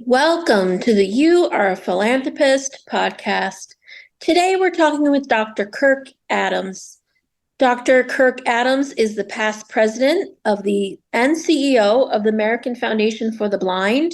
Welcome to the You Are a Philanthropist podcast. Today we're talking with Dr. Kirk Adams. Dr. Kirk Adams is the past president of the and CEO of the American Foundation for the Blind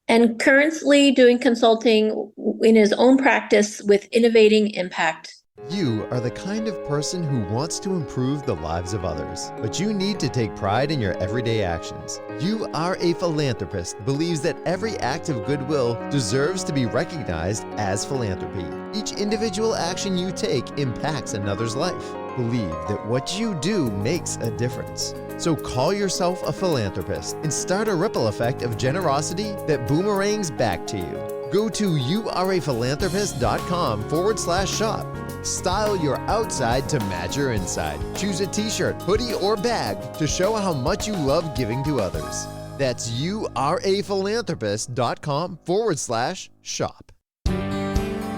and currently doing consulting in his own practice with Innovating Impact. You are the kind of person who wants to improve the lives of others, but you need to take pride in your everyday actions. You Are a Philanthropist believes that every act of goodwill deserves to be recognized as philanthropy. Each individual action you take impacts another's life. Believe that what you do makes a difference. So call yourself a philanthropist and start a ripple effect of generosity that boomerangs back to you. Go to youareaphilanthropist.com/shop. Style your outside to match your inside. Choose a t-shirt, hoodie, or bag to show how much you love giving to others. That's youareaphilanthropist.com/shop.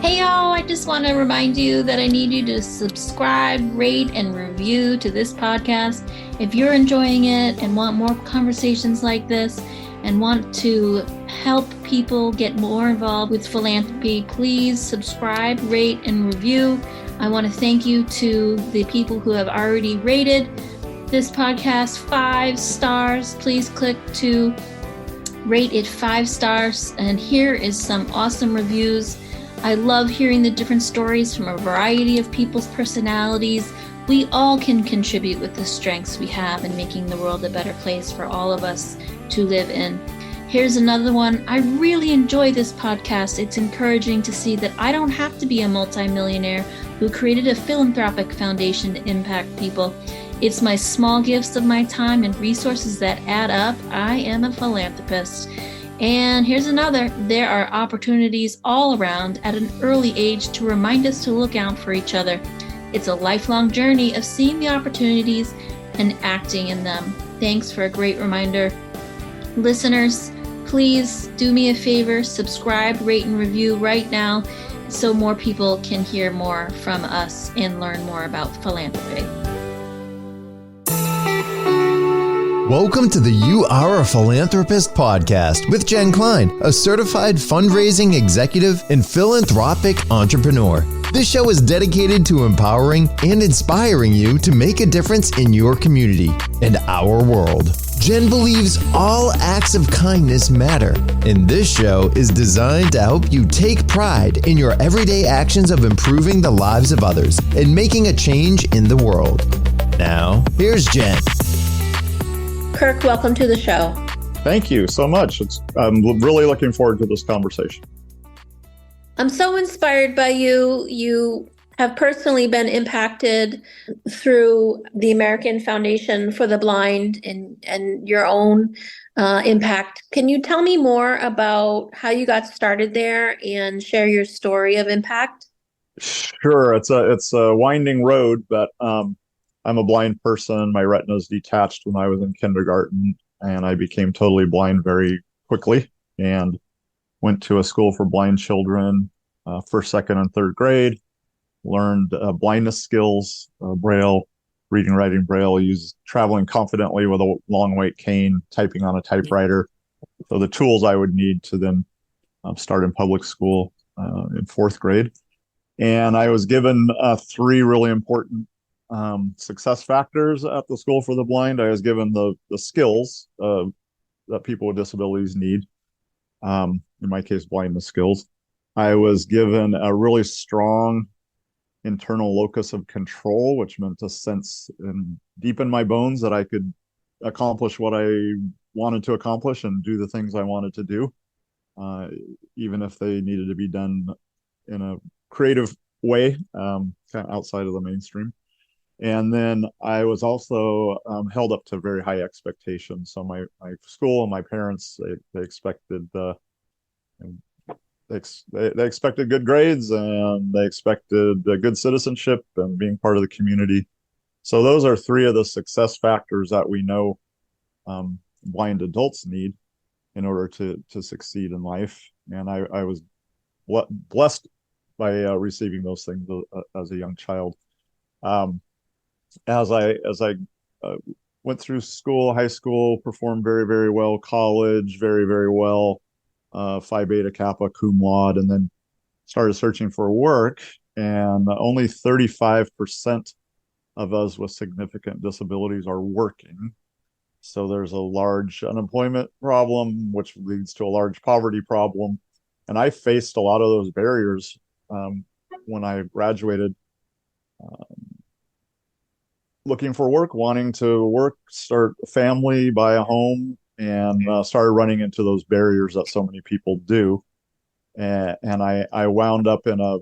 Hey y'all, I just want to remind you that I need you to subscribe, rate, and review to this podcast. If you're enjoying it and want more conversations like this and want to help people get more involved with philanthropy, please subscribe, rate, and review. I want to thank you to the people who have already rated this podcast 5 stars. Please click to rate it 5 stars. And here is some awesome reviews. I love hearing the different stories from a variety of people's personalities. We all can contribute with the strengths we have in making the world a better place for all of us to live in. Here's another one. I really enjoy this podcast. It's encouraging to see that I don't have to be a multimillionaire who created a philanthropic foundation to impact people. It's my small gifts of my time and resources that add up. I am a philanthropist. And here's another. There are opportunities all around at an early age to remind us to look out for each other. It's a lifelong journey of seeing the opportunities and acting in them. Thanks for a great reminder. Listeners, please do me a favor, subscribe, rate, and review right now so more people can hear more from us and learn more about philanthropy. Welcome to the You Are a Philanthropist podcast with Jen Klein, a certified fundraising executive and philanthropic entrepreneur. This show is dedicated to empowering and inspiring you to make a difference in your community and our world. Jen believes all acts of kindness matter, and this show is designed to help you take pride in your everyday actions of improving the lives of others and making a change in the world. Now, here's Jen. Kirk, welcome to the show. Thank you so much. I'm really looking forward to this conversation. I'm so inspired by you. You have personally been impacted through the American Foundation for the Blind and your own impact. Can you tell me more about how you got started there and share your story of impact? Sure, it's a winding road, but I'm a blind person. My retina is detached when I was in kindergarten, and I became totally blind very quickly and went to a school for blind children, first, second, and third grade. Learned blindness skills, Braille, reading, writing Braille, traveling confidently with a long weight cane, typing on a typewriter. So the tools I would need to then start in public school in fourth grade. And I was given 3 really important success factors at the School for the Blind. I was given the skills that people with disabilities need, in my case, blindness skills. I was given a really strong internal locus of control, which meant a sense deep in my bones that I could accomplish what I wanted to accomplish and do the things I wanted to do, even if they needed to be done in a creative way, kind of outside of the mainstream. And then I was also held up to very high expectations. So my school and my parents, they expected they expected good grades, and they expected good citizenship and being part of the community. So those are 3 of the success factors that we know blind adults need in order to succeed in life. And I was blessed by receiving those things as a young child. As I went through school, high school, performed very, very well, college, very, very well. Phi Beta Kappa cum laude, and then started searching for work. And only 35% of us with significant disabilities are working. So there's a large unemployment problem, which leads to a large poverty problem. And I faced a lot of those barriers when I graduated, looking for work, wanting to work, start a family, buy a home, and started running into those barriers that so many people do. And I wound up in a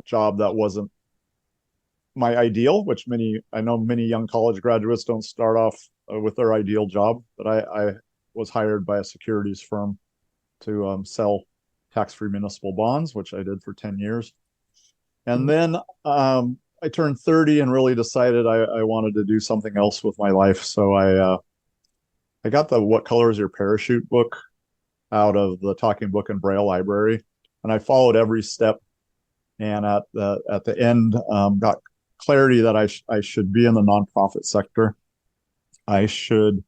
job that wasn't my ideal, which I know many young college graduates don't start off with their ideal job, but I was hired by a securities firm to sell tax-free municipal bonds, which I did for 10 years. And then I turned 30 and really decided I wanted to do something else with my life. So I got the What Color is Your Parachute book out of the Talking Book and Braille library, and I followed every step. And at the end, got clarity that I should be in the nonprofit sector. I should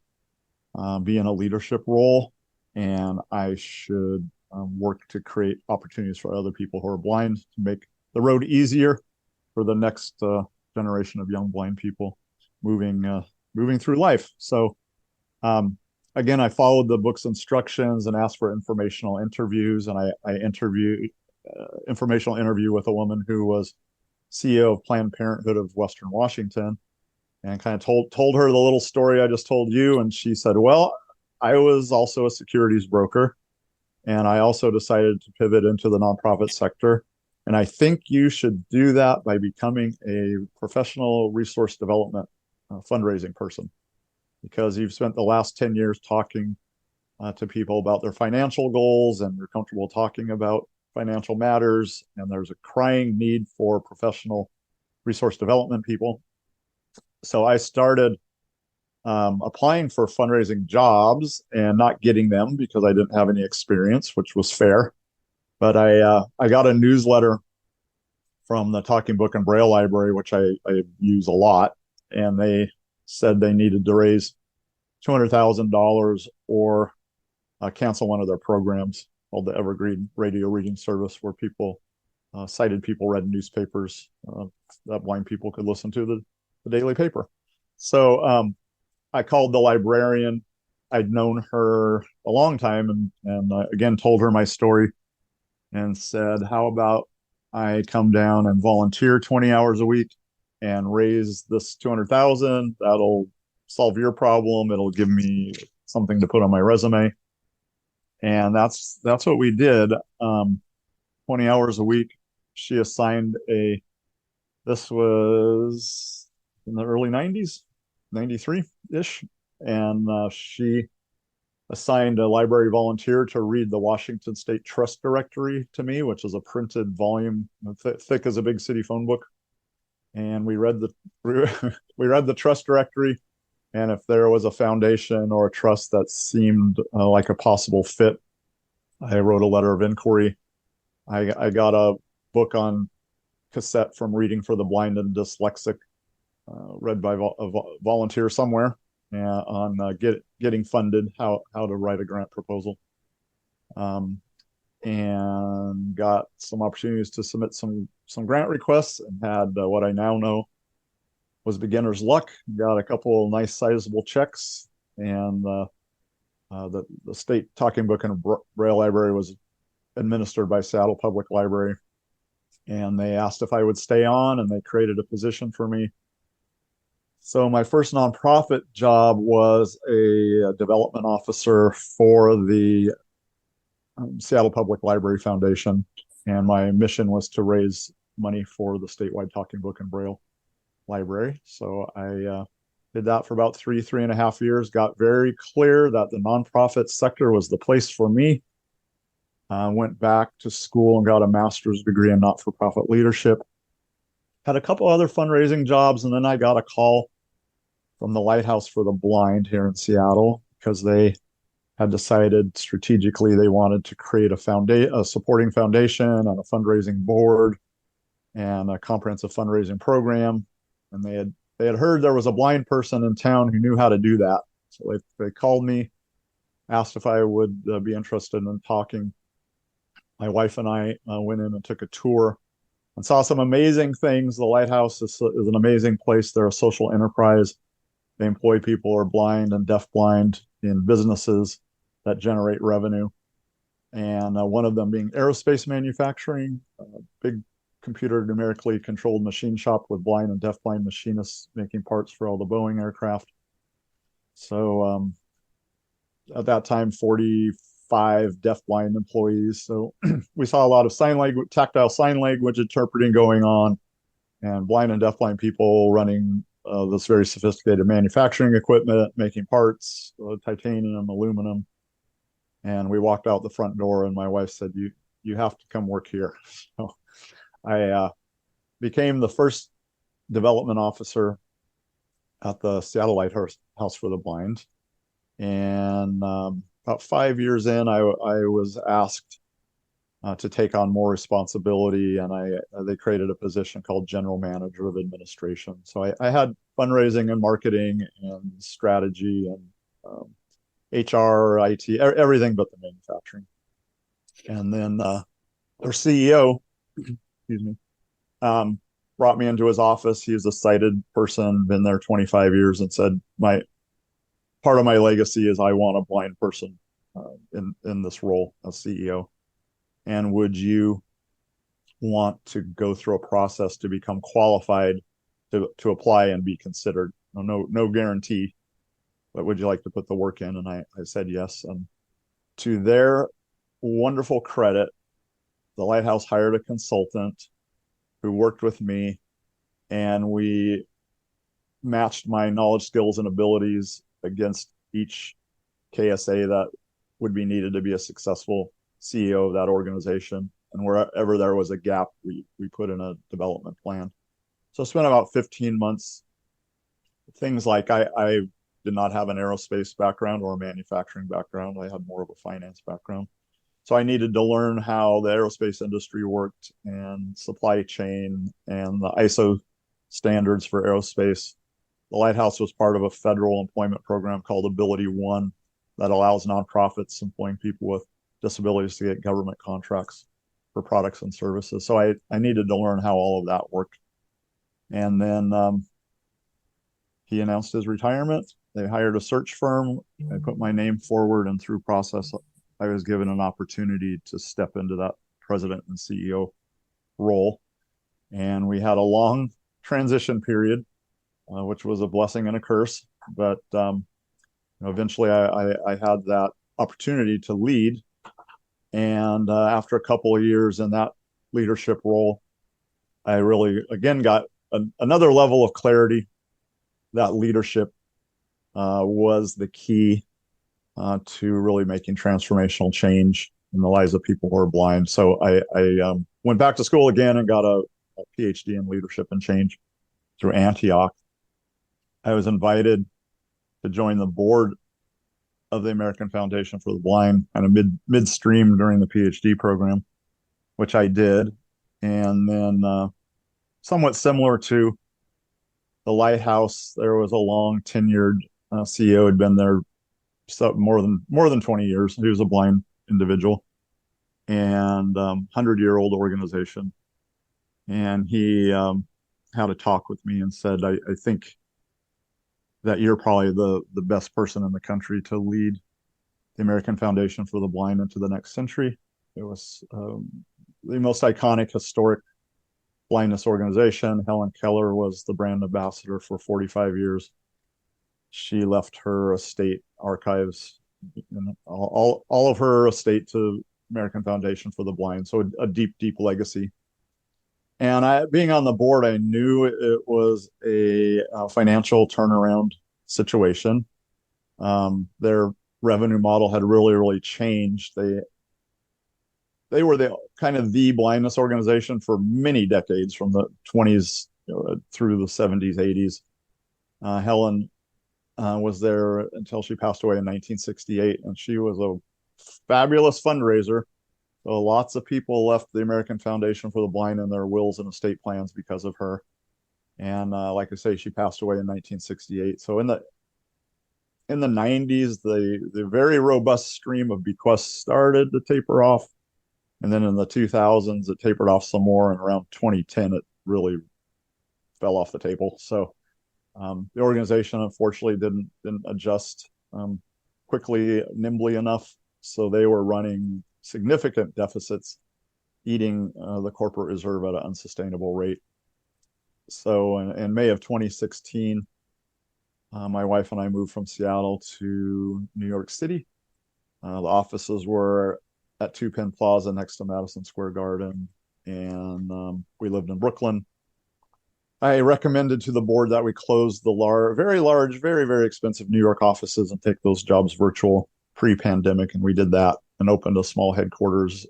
be in a leadership role, and I should work to create opportunities for other people who are blind to make the road easier for the next generation of young blind people moving through life. So again, I followed the book's instructions and asked for informational interviews, and I interviewed informational interview with a woman who was CEO of Planned Parenthood of Western Washington, and kind of told her the little story I just told you. And she said, well, I was also a securities broker, and I also decided to pivot into the nonprofit sector. And I think you should do that by becoming a professional resource development fundraising person, because you've spent the last 10 years talking to people about their financial goals, and you're comfortable talking about financial matters, and there's a crying need for professional resource development people. So I started applying for fundraising jobs and not getting them because I didn't have any experience, which was fair. But I got a newsletter from the Talking Book and Braille library, which I use a lot, and they said they needed to raise $200,000 or cancel one of their programs called the Evergreen Radio Reading Service, where sighted people read newspapers that blind people could listen to the daily paper. So I called the librarian. I'd known her a long time, and again told her my story, and said, how about I come down and volunteer 20 hours a week and raise this 200,000. That'll solve your problem. It'll give me something to put on my resume. And that's what we did. 20 hours a week. She assigned this was in the early 90s, 93-ish. And she assigned a library volunteer to read the Washington State Trust Directory to me, which is a printed volume, thick as a big city phone book. And we read the trust directory. And if there was a foundation or a trust that seemed like a possible fit, I wrote a letter of inquiry. I got a book on cassette from Reading for the Blind and Dyslexic, read by a volunteer somewhere, on getting funded, how to write a grant proposal, and got some opportunities to submit some grant requests, and had what I now know was beginner's luck. Got a couple of nice sizable checks, and the state Talking Book and Braille library was administered by Seattle Public Library, and they asked if I would stay on, and they created a position for me. So my first nonprofit job was a development officer for the Seattle Public Library Foundation, and my mission was to raise money for the statewide Talking Book and Braille library. So I did that for about 3.5 years, got very clear that the nonprofit sector was the place for me. Went back to school and got a master's degree in not-for-profit leadership. Had a couple other fundraising jobs, and then I got a call from the Lighthouse for the Blind here in Seattle, because they had decided strategically they wanted to create a supporting foundation and a fundraising board and a comprehensive fundraising program. And they had heard there was a blind person in town who knew how to do that. So they called me asked if I would be interested in talking. My wife and I went in and took a tour and saw some amazing things. The lighthouse is an amazing place. They're a social enterprise. They employ people who are blind and deafblind in businesses that generate revenue. And one of them being aerospace manufacturing, a big computer numerically controlled machine shop with blind and deafblind machinists making parts for all the Boeing aircraft. So at that time, 45 deafblind employees. So we saw a lot of sign language, tactile sign language interpreting going on, and blind and deafblind people running this very sophisticated manufacturing equipment, making parts, titanium, aluminum. And we walked out the front door, and my wife said, "You have to come work here." So I became the first development officer at the Seattle Lighthouse for the Blind. And about 5 years in, I was asked to take on more responsibility, and they created a position called General Manager of Administration. So I had fundraising and marketing and strategy and HR, IT, everything but the manufacturing. And then our CEO, excuse me, brought me into his office. He was a sighted person, been there 25 years, and said, part of my legacy is I want a blind person in this role as CEO. And would you want to go through a process to become qualified to apply and be considered? No guarantee, but would you like to put the work in? And I said yes. And to their wonderful credit, the Lighthouse hired a consultant who worked with me, and we matched my knowledge, skills, and abilities against each KSA that would be needed to be a successful CEO of that organization. And wherever there was a gap, we put in a development plan. So I spent about 15 months. Things like I did not have an aerospace background or a manufacturing background. I had more of a finance background. So I needed to learn how the aerospace industry worked and supply chain and the ISO standards for aerospace. The Lighthouse was part of a federal employment program called Ability One that allows nonprofits employing people with disabilities to get government contracts for products and services. So I needed to learn how all of that worked. And then he announced his retirement. They hired a search firm. I put my name forward, and through process, I was given an opportunity to step into that president and CEO role. And we had a long transition period, which was a blessing and a curse. But eventually I had that opportunity to lead. And after a couple of years in that leadership role, I really, again, got another level of clarity that leadership was the key to really making transformational change in the lives of people who are blind. So I went back to school again and got a PhD in leadership and change through Antioch. I was invited to join the board of the American Foundation for the Blind kind of midstream during the PhD program, which I did. And then somewhat similar to the Lighthouse, there was a long tenured CEO who had been there more than 20 years. He was a blind individual and 100-year-old organization. And he had a talk with me and said, I think that you're probably the best person in the country to lead the American Foundation for the Blind into the next century. It was the most iconic, historic blindness organization. Helen Keller was the brand ambassador for 45 years. She left her estate archives, and all of her estate to American Foundation for the Blind. So a deep, deep legacy. And being on the board, I knew it was a financial turnaround situation. Their revenue model had really, really changed. They were the blindness organization for many decades, from the 20s through the 70s, 80s. Helen was there until she passed away in 1968, and she was a fabulous fundraiser. So lots of people left the American Foundation for the Blind in their wills and estate plans because of her. And like I say, she passed away in 1968. So in the 90s, the very robust stream of bequests started to taper off. And then in the 2000s, it tapered off some more. And around 2010, it really fell off the table. So the organization, unfortunately, didn't adjust quickly, nimbly enough. So they were running significant deficits, eating the corporate reserve at an unsustainable rate. So in May of 2016, my wife and I moved from Seattle to New York City. The offices were at Two Penn Plaza next to Madison Square Garden, and we lived in Brooklyn. I recommended to the board that we close the very large, very, very expensive New York offices and take those jobs virtual pre-pandemic, and we did that and opened a small headquarters,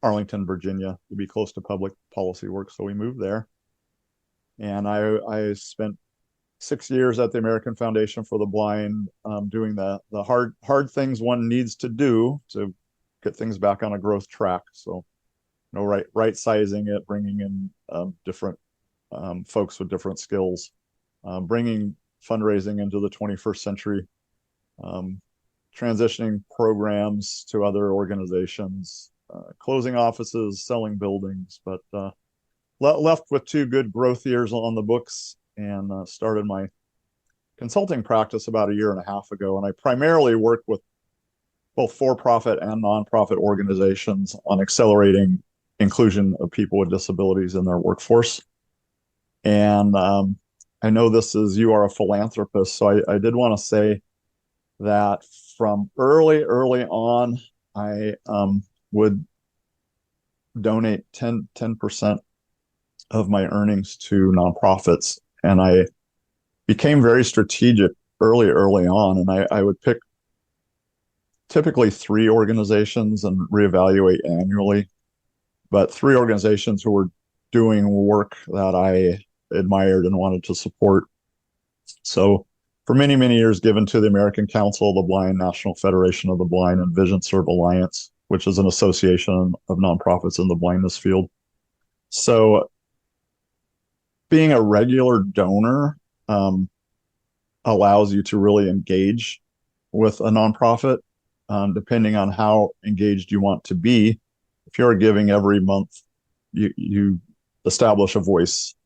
Arlington, Virginia, to be close to public policy work. So we moved there, and I spent 6 years at the American Foundation for the Blind, doing the hard things one needs to do to get things back on a growth track. So, right sizing it, bringing in different folks with different skills, bringing fundraising into the 21st century, transitioning programs to other organizations, closing offices, selling buildings, but left with 2 good growth years on the books, and started my consulting practice about a year and a half ago. And I primarily work with both for-profit and nonprofit organizations on accelerating inclusion of people with disabilities in their workforce. And I know you are a philanthropist, so I did want to say that from early on, I would donate 10% of my earnings to nonprofits. And I became very strategic early on, and I would pick typically 3 organizations and reevaluate annually, but 3 organizations who were doing work that I admired and wanted to support. So for many, many years, given to the American Council of the Blind, National Federation of the Blind, and Vision Serve Alliance, which is an association of nonprofits in the blindness field. So being a regular donor allows you to really engage with a nonprofit, depending on how engaged you want to be. If you're giving every month, you establish a voice.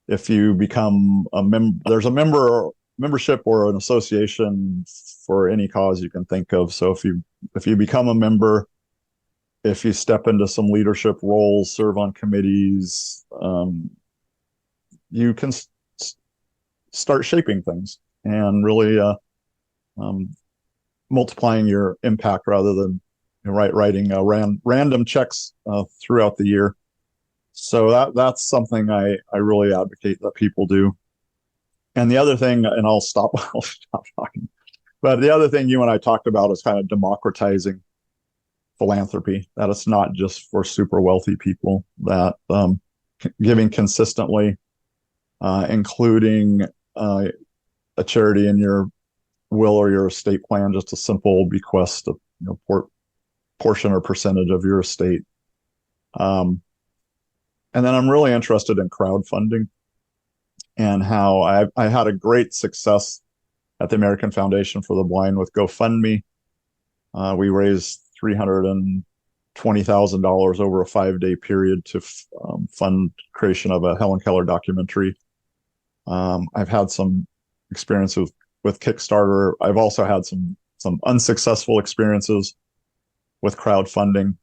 If you become a member, there's a membership or an association for any cause you can think of. So if you become a member, if you step into some leadership roles, serve on committees, you can start shaping things and really multiplying your impact rather than writing random checks throughout the year. So that's something I really advocate that people do. And the other thing, and I'll stop talking, but the other thing you and I talked about is kind of democratizing philanthropy, that it's not just for super wealthy people, that giving consistently, including a charity in your will or your estate plan, just a simple bequest of portion or percentage of your estate. And then I'm really interested in crowdfunding, and how I had a great success at the American Foundation for the Blind with GoFundMe. We raised $320,000 over a 5-day period to fund creation of a Helen Keller documentary. I've had some experience with Kickstarter. I've also had some unsuccessful experiences with crowdfunding,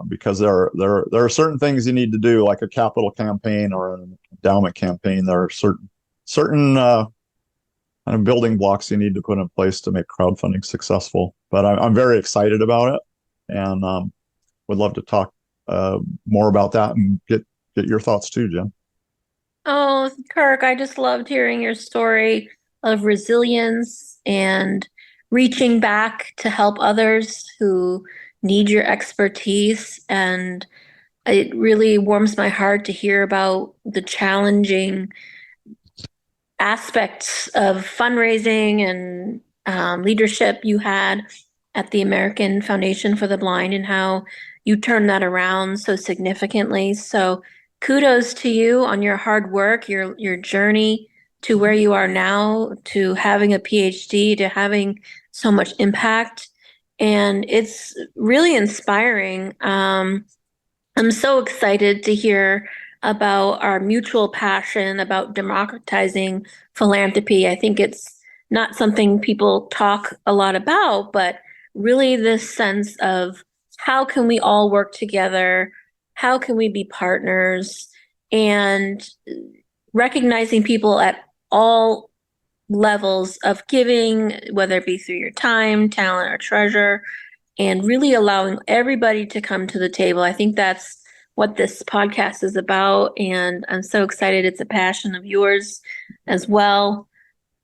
because there are certain things you need to do, like a capital campaign or an endowment campaign. There are certain kind of building blocks you need to put in place to make crowdfunding successful. But I'm very excited about it, and would love to talk more about that and get your thoughts too, Jen. Oh, Kirk, I just loved hearing your story of resilience and reaching back to help others who need your expertise. And it really warms my heart to hear about the challenging aspects of fundraising and leadership you had at the American Foundation for the Blind, and how you turned that around so significantly. So kudos to you on your hard work, your journey to where you are now, to having a PhD, to having so much impact. And it's really inspiring. I'm so excited to hear about our mutual passion about democratizing philanthropy. I think it's not something people talk a lot about, but really this sense of how can we all work together? How can we be partners? And recognizing people at all levels of giving, whether it be through your time, talent, or treasure, and really allowing everybody to come to the table. I think that's what this podcast is about. And I'm so excited. It's a passion of yours as well.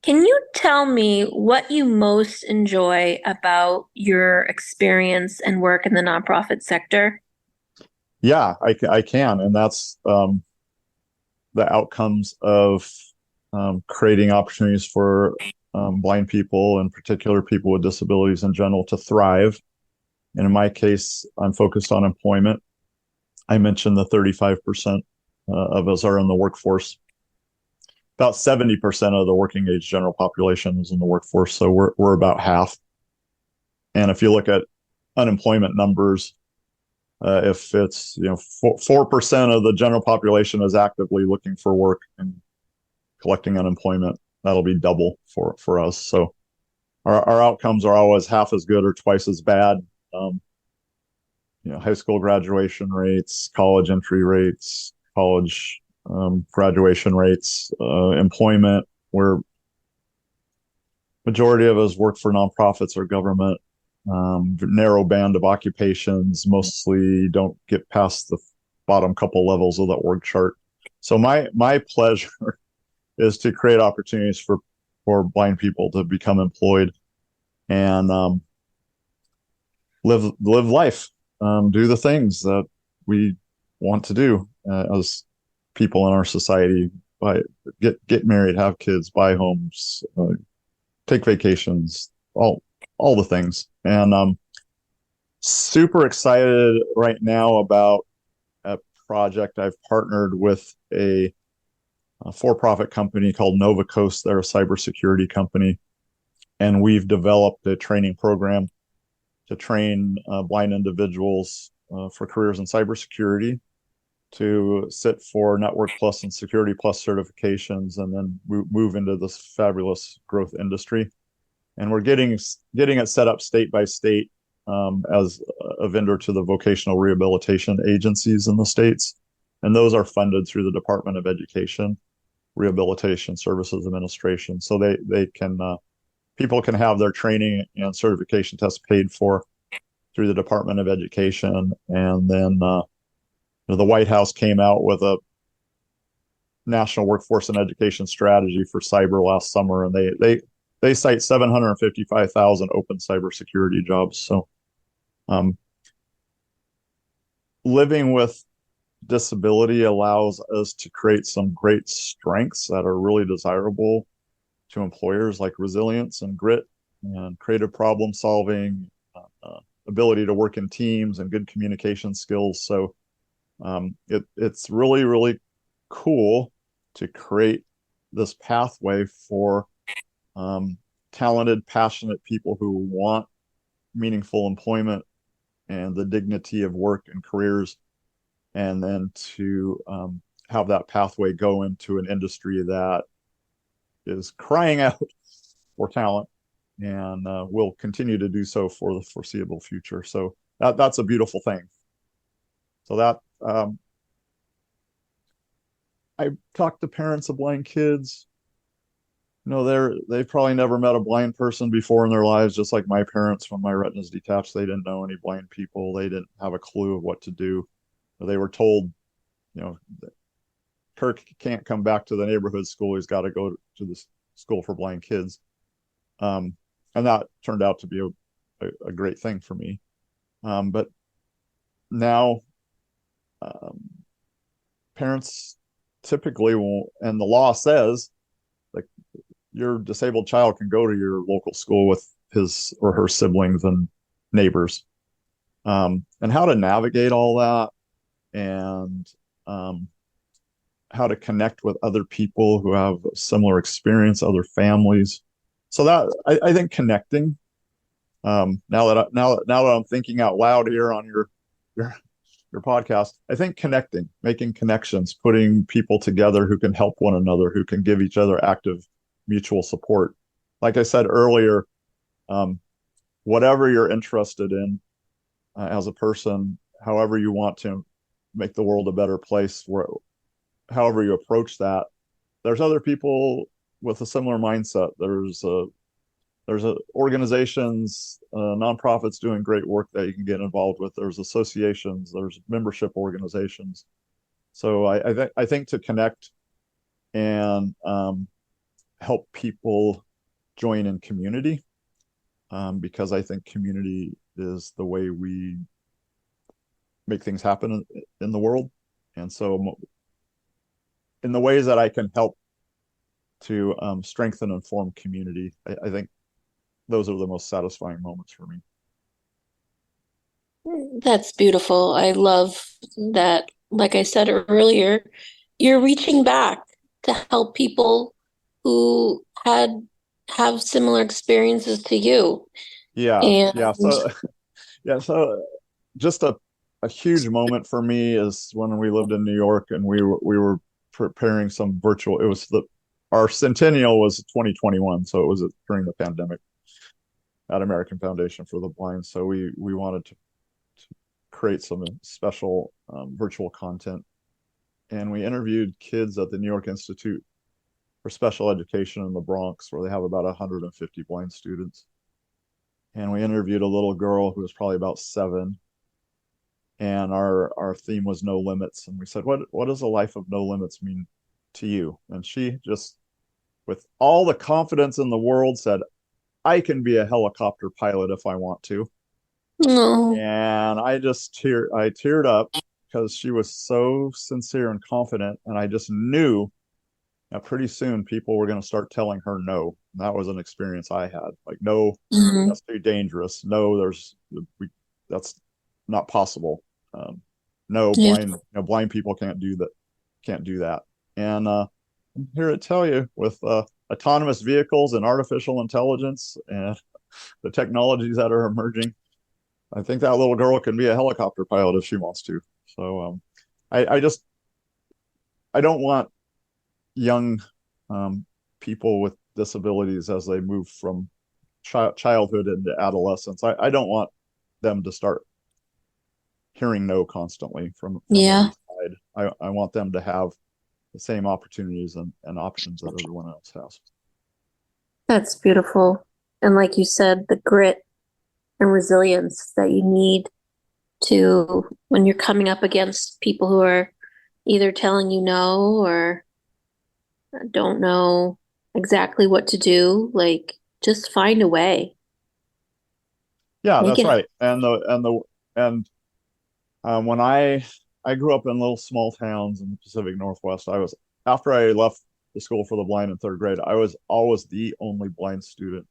Can you tell me what you most enjoy about your experience and work in the nonprofit sector? Yeah, I can. And that's the outcomes of creating opportunities for blind people, in particular people with disabilities in general, to thrive. And in my case, I'm focused on employment. I mentioned the 35% of us are in the workforce. About 70% of the working age general population is in the workforce, so we're about half. And if you look at unemployment numbers, if it's 4% of the general population is actively looking for work and collecting unemployment, that'll be double for us. So our outcomes are always half as good or twice as bad. High school graduation rates, college entry rates, college graduation rates, employment, where majority of us work for nonprofits or government, narrow band of occupations, mostly don't get past the bottom couple levels of the org chart. So my pleasure is to create opportunities for blind people to become employed and live life, do the things that we want to do as people in our society. Get married, have kids, buy homes, take vacations, all the things. And I'm super excited right now about a project. I've partnered with a for-profit company called Nova Coast. They're a cybersecurity company, and we've developed a training program to train blind individuals for careers in cybersecurity, to sit for Network Plus and Security Plus certifications, and then move into this fabulous growth industry. And we're getting it set up state by state as a vendor to the vocational rehabilitation agencies in the states. And those are funded through the Department of Education, Rehabilitation Services Administration. So they can people can have their training and certification tests paid for through the Department of Education. And then the White House came out with a national workforce and education strategy for cyber last summer, and they cite 755,000 open cybersecurity jobs. So living with disability allows us to create some great strengths that are really desirable to employers, like resilience and grit and creative problem solving, ability to work in teams, and good communication skills. So it's really, really cool to create this pathway for talented, passionate people who want meaningful employment and the dignity of work and careers, and then to have that pathway go into an industry that is crying out for talent and will continue to do so for the foreseeable future. So that's a beautiful thing. So that I talked to parents of blind kids. They've probably never met a blind person before in their lives, just like my parents. When my retina's detached, they didn't know any blind people. They didn't have a clue of what to do. They were told, Kirk can't come back to the neighborhood school. He's got to go to the school for blind kids. And that turned out to be a great thing for me. But now parents typically won't, and the law says, like, your disabled child can go to your local school with his or her siblings and neighbors. And how to navigate all that and how to connect with other people who have a similar experience, other families. So that I think connecting. Now that I'm thinking out loud here on your your podcast, I think connecting, making connections, putting people together who can help one another, who can give each other active mutual support. Like I said earlier, um, whatever you're interested in as a person, however you want to make the world a better place, where however you approach that, there's other people with a similar mindset. There's organizations, nonprofits doing great work that you can get involved with. There's associations, there's membership organizations. So I think to connect and help people join in community, because I think community is the way we make things happen in the world. And so in the ways that I can help to strengthen and form community, I think those are the most satisfying moments for me. That's beautiful. I love that. Like I said earlier, you're reaching back to help people who have similar experiences to you. Yeah, And yeah. So yeah, so just a huge moment for me is when we lived in New York and we were preparing some virtual. It was our centennial was 2021, so it was during the pandemic at American Foundation for the Blind. So we wanted to create some special virtual content, and we interviewed kids at the New York Institute for Special Education in the Bronx, where they have about 150 blind students. And we interviewed a little girl who was probably about 7, and our theme was no limits. And we said, what does a life of no limits mean to you? And she just, with all the confidence in the world, said, I can be a helicopter pilot if I want to. no, And I teared up because she was so sincere and confident, and I just knew that pretty soon people were going to start telling her no. And that was an experience I had. Like, no, that's too dangerous. No, that's not possible. No, yeah, blind people can't do that. And I'm here to tell you, with autonomous vehicles and artificial intelligence and the technologies that are emerging, I think that little girl can be a helicopter pilot if she wants to. So I don't want young people with disabilities, as they move from childhood into adolescence, I don't want them to start hearing no constantly from yeah. every side. I want them to have the same opportunities and options that everyone else has. That's beautiful. And like you said, the grit and resilience that you need to when you're coming up against people who are either telling you no or don't know exactly what to do, like just find a way. Yeah, Make that's it. right. And when I grew up in little small towns in the Pacific Northwest, after I left the school for the blind in 3rd grade, I was always the only blind student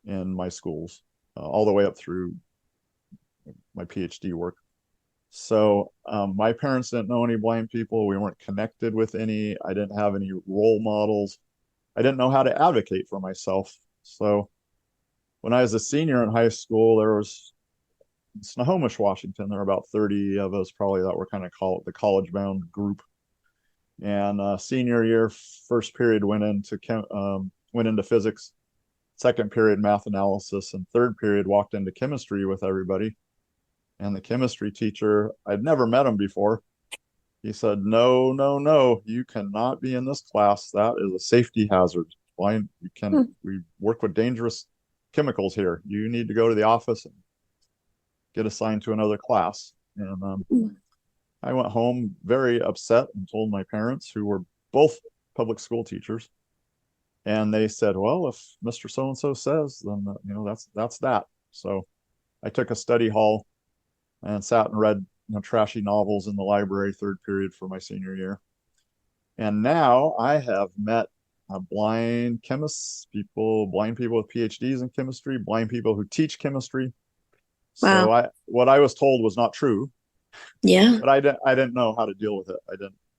in my schools, all the way up through my PhD work. So my parents didn't know any blind people. We weren't connected with any. I didn't have any role models. I didn't know how to advocate for myself. So when I was a senior in high school, there was in Snohomish, Washington, there were about 30 of us probably that were kind of called the college-bound group. And senior year, first period went into physics, second period math analysis, and third period walked into chemistry with everybody. And the chemistry teacher, I'd never met him before. He said, no, no, no, you cannot be in this class. That is a safety hazard. We work with dangerous chemicals here. You need to go to the office and get assigned to another class. And I went home very upset and told my parents, who were both public school teachers. And they said, well, if Mr. So-and-so says, then, that's that. So I took a study hall and sat and read trashy novels in the library, third period, for my senior year. And now I have met blind blind people with PhDs in chemistry, blind people who teach chemistry. Wow. So what I was told was not true, Yeah. but I didn't know how to deal with it.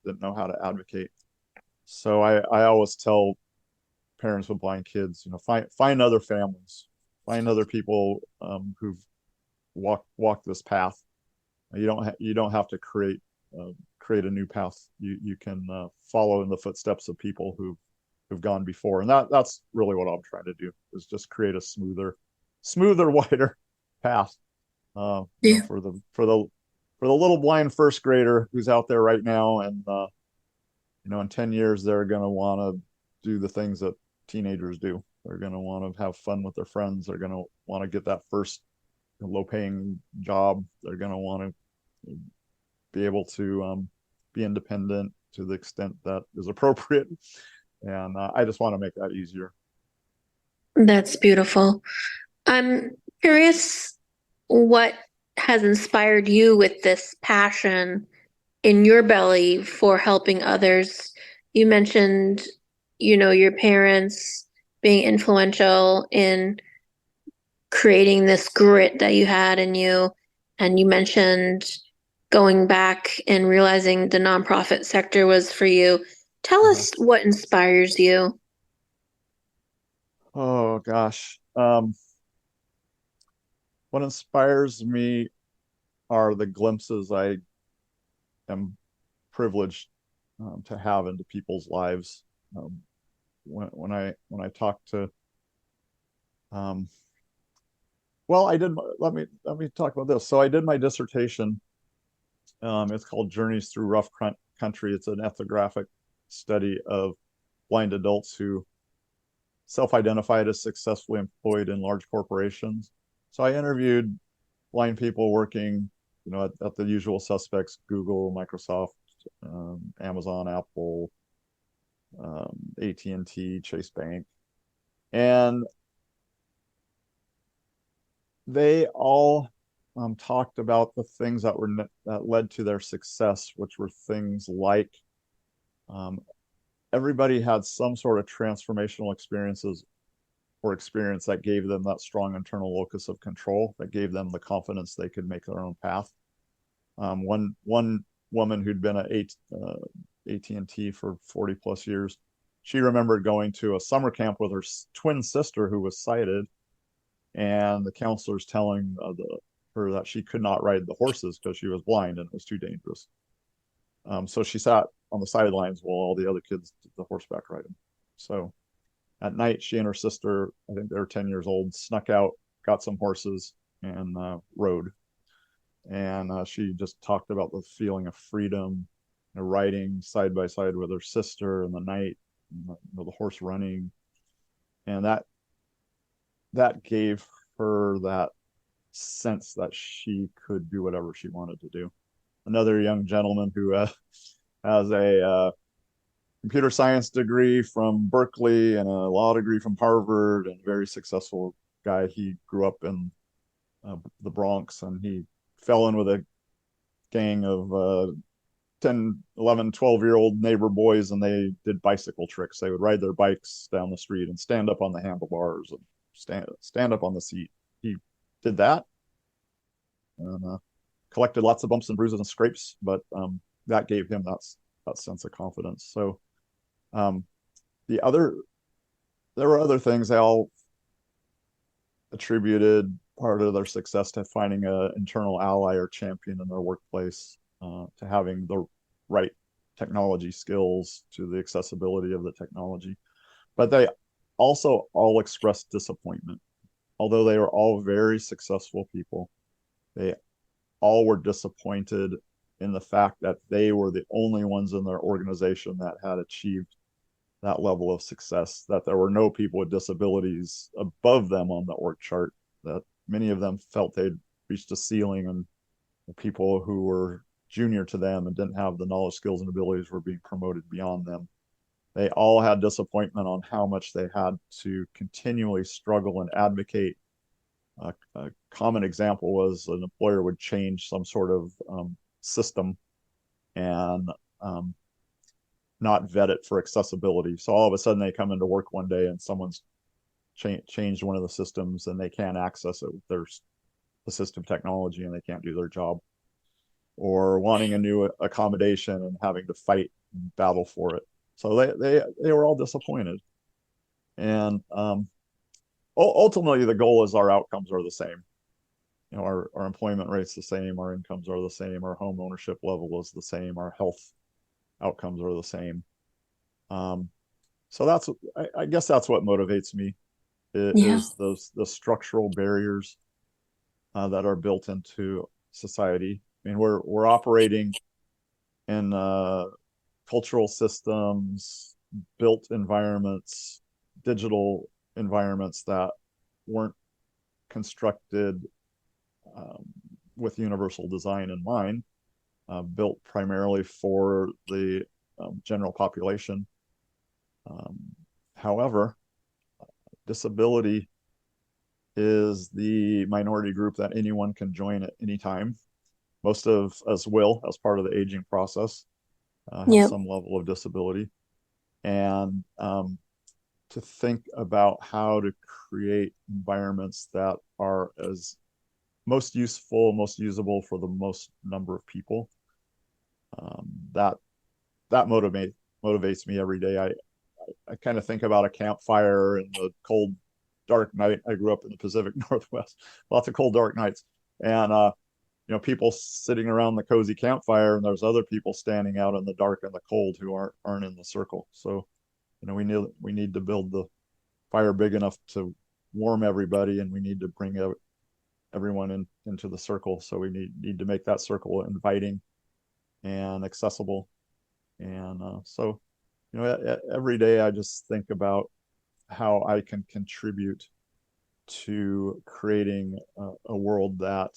didn't know how to advocate. So I always tell parents with blind kids, find other families, find other people who've walked this path. You don't have to create a new path. You can follow in the footsteps of people who've gone before, and that's really what I'm trying to do, is just create a smoother, wider path Yeah. for the little blind first grader who's out there right now, and in 10 years they're going to want to do the things that teenagers do. They're going to want to have fun with their friends. They're going to want to get that first low-paying job. They're going to want to be able to be independent to the extent that is appropriate. And I just want to make that easier. That's beautiful. I'm curious what has inspired you with this passion in your belly for helping others. You mentioned, your parents being influential in creating this grit that you had in you. And you mentioned going back and realizing the nonprofit sector was for you. Tell us what inspires you. Oh gosh. What inspires me are the glimpses I am privileged to have into people's lives. When I talk to well, let me talk about this. So I did my dissertation. It's called Journeys Through Rough Country. It's an ethnographic study of blind adults who self-identified as successfully employed in large corporations. So I interviewed blind people working, at the usual suspects: Google, Microsoft, Amazon, Apple, AT&T, Chase Bank, and they all talked about the things that led to their success, which were things like everybody had some sort of transformational experience that gave them that strong internal locus of control, that gave them the confidence they could make their own path. One woman who'd been at AT&T for 40 plus years, she remembered going to a summer camp with her twin sister who was sighted, and the counselors telling her that she could not ride the horses because she was blind and it was too dangerous. So she sat on the sidelines while all the other kids did the horseback riding. So at night, she and her sister, I think they were 10 years old, snuck out, got some horses, and rode. And she just talked about the feeling of freedom, riding side by side with her sister in the night, the horse running. And that gave her that sense that she could do whatever she wanted to do. Another young gentleman who has a computer science degree from Berkeley and a law degree from Harvard, and a very successful guy. He grew up in the Bronx, and he fell in with a gang of 10, 11, 12-year-old neighbor boys, and they did bicycle tricks. They would ride their bikes down the street and stand up on the handlebars and stand up on the seat. He did that and collected lots of bumps and bruises and scrapes, but that gave him that sense of confidence. So there were other things. They all attributed part of their success to finding an internal ally or champion in their workplace, to having the right technology skills, to the accessibility of the technology. But they also all expressed disappointment. Although they were all very successful people, they all were disappointed in the fact that they were the only ones in their organization that had achieved that level of success, that there were no people with disabilities above them on the org chart, that many of them felt they'd reached a ceiling, and the people who were junior to them and didn't have the knowledge, skills, and abilities were being promoted beyond them. They all had disappointment on how much they had to continually struggle and advocate. A common example was an employer would change some sort of system and not vet it for accessibility. So all of a sudden they come into work one day and someone's changed one of the systems and they can't access it with their assistive technology, and they can't do their job. Or wanting a new accommodation and having to fight battle for it. So they were all disappointed. And ultimately, the goal is our outcomes are the same. You know, our employment rate's the same, our incomes are the same, our home ownership level is the same, our health outcomes are the same. So I guess that's what motivates me Yeah. is the structural barriers that are built into society. I mean, we're operating in cultural systems, built environments, digital environments that weren't constructed um, with universal design in mind, built primarily for the general population. Um, However, disability is the minority group that anyone can join at any time. Most of us will, as part of the aging process, have Yep. some level of disability. And to think about how to create environments that are as most useful, most usable for the most number of people. That motivates me every day. I kind of think about a campfire in the cold, dark night. I grew up in the Pacific Northwest, lots of cold, dark nights, and people sitting around the cozy campfire, and there's other people standing out in the dark and the cold who aren't in the circle. So, we need to build the fire big enough to warm everybody, and we need to bring everyone into the circle. So we need to make that circle inviting and accessible. And so, every day I just think about how I can contribute to creating a world that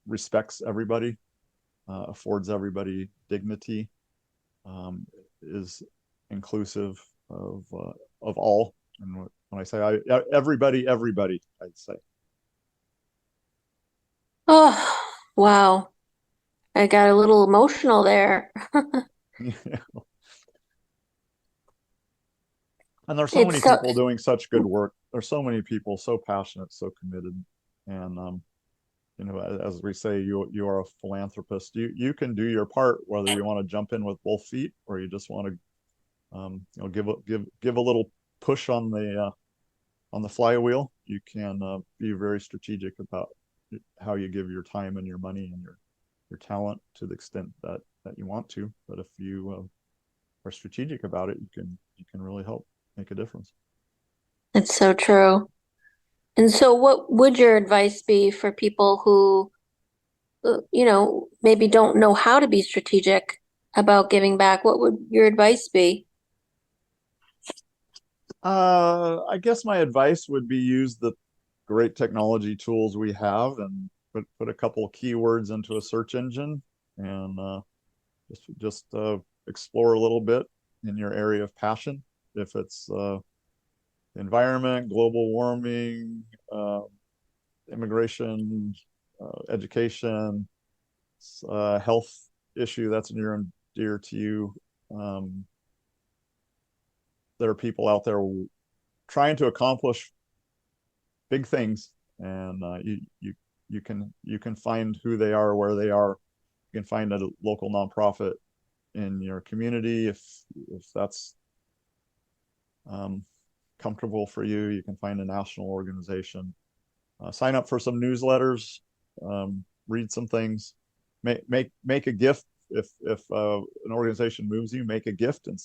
respects everybody, affords everybody dignity, is inclusive of all. And when I say everybody, I'd say. Oh, wow. I got a little emotional there. And there's so It's many so, people doing such good work. There's so many people so passionate, so committed, and as we say, you are a philanthropist. You can do your part, whether you want to jump in with both feet or you just want to give a little push on the flywheel. You can be very strategic about how you give your time and your money and your talent to the extent that you want to. But if you are strategic about it, you can really help make a difference. it's so true. And so, what would your advice be for people who, maybe don't know how to be strategic about giving back? What would your advice be? I guess my advice would be use the great technology tools we have and put a couple of keywords into a search engine and just explore a little bit in your area of passion. If it's environment, global warming, immigration, education, health issue that's near and dear to you. There are people out there trying to accomplish big things, and you can find who they are, where they are. You can find a local nonprofit in your community if that's comfortable for you. You can find a national organization. Sign up for some newsletters, read some things, make a gift. If an organization moves you, make a gift and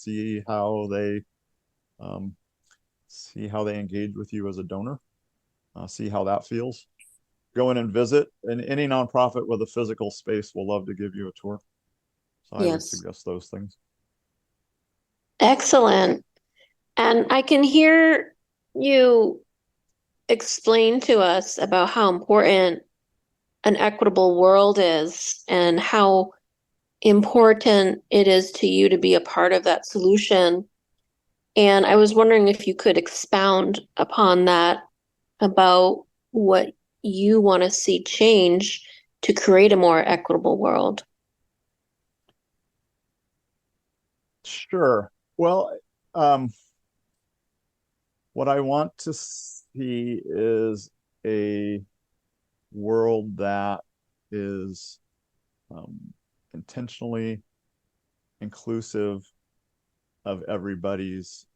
um, see how they engage with you as a donor. See how that feels. Go in and visit, and any nonprofit with a physical space will love to give you a tour. So I would Yes. suggest those things. Excellent. And I can hear you explain to us about how important an equitable world is and how important it is to you to be a part of that solution. And I was wondering if you could expound upon that about what you want to see change to create a more equitable world. Sure. Well, um, what I want to see is a world that is intentionally inclusive of everybody's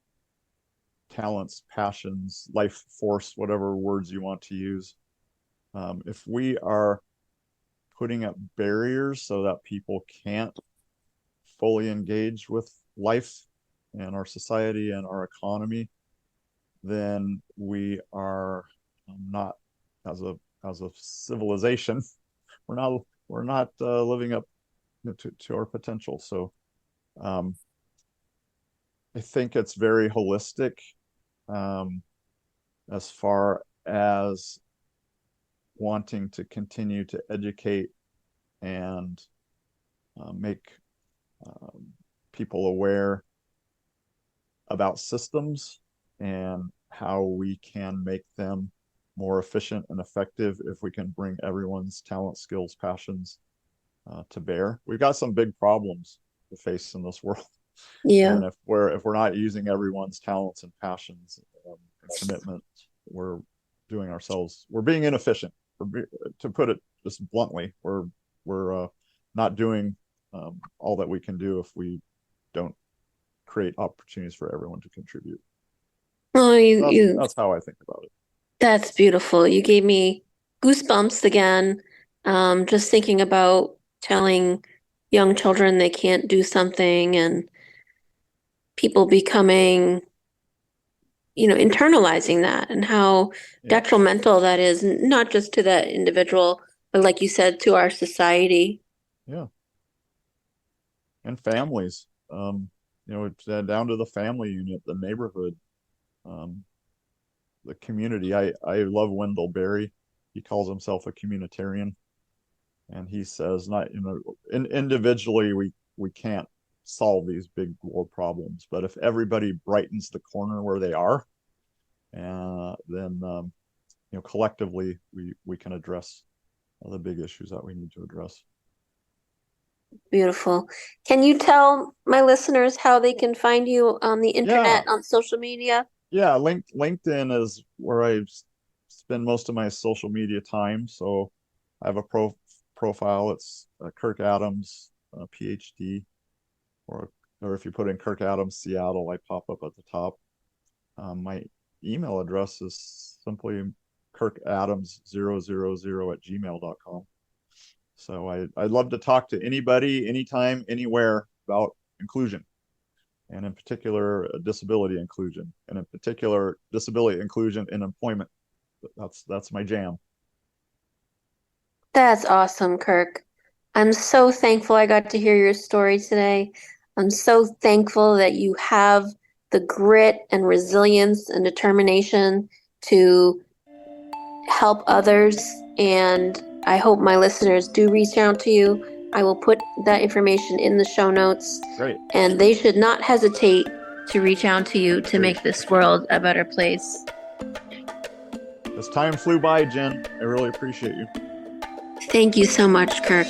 talents, passions, life force, whatever words you want to use. If we are putting up barriers so that people can't fully engage with life and our society and our economy, then we are not, as a civilization, we're not living up to our potential. So I think it's very holistic as far as wanting to continue to educate and make people aware about systems and how we can make them more efficient and effective if we can bring everyone's talent, skills, passions to bear. We've got some big problems to face in this world. Yeah. And if we're not using everyone's talents and passions and commitment, we're being inefficient. To put it just bluntly, we're not doing all that we can do if we don't create opportunities for everyone to contribute. Oh, that's how I think about it. That's beautiful. You gave me goosebumps again. Just thinking about telling young children they can't do something and people becoming, internalizing that and how detrimental that is, not just to that individual, but like you said, to our society. Yeah. And families, it's down to the family unit, the neighborhood, the community. I love Wendell Berry. He calls himself a communitarian, and he says, individually we can't solve these big world problems, but if everybody brightens the corner where they are, then collectively we can address the big issues that we need to address. Beautiful. Can you tell my listeners how they can find you on the internet, on social media? Yeah, LinkedIn is where I spend most of my social media time. So I have a profile. It's Kirk Adams, PhD, or if you put in Kirk Adams Seattle, I pop up at the top. My email address is simply kirkadams000@gmail.com. So I'd love to talk to anybody, anytime, anywhere about inclusion, and in particular, disability inclusion, and in particular, disability inclusion in employment. That's my jam. That's awesome, Kirk. I'm so thankful I got to hear your story today. I'm so thankful that you have the grit and resilience and determination to help others, and I hope my listeners do reach out to you. I will put that information in the show notes. Great. And they should not hesitate to reach out to you to make this world a better place. This time flew by, Jen. I really appreciate you. Thank you so much, Kirk.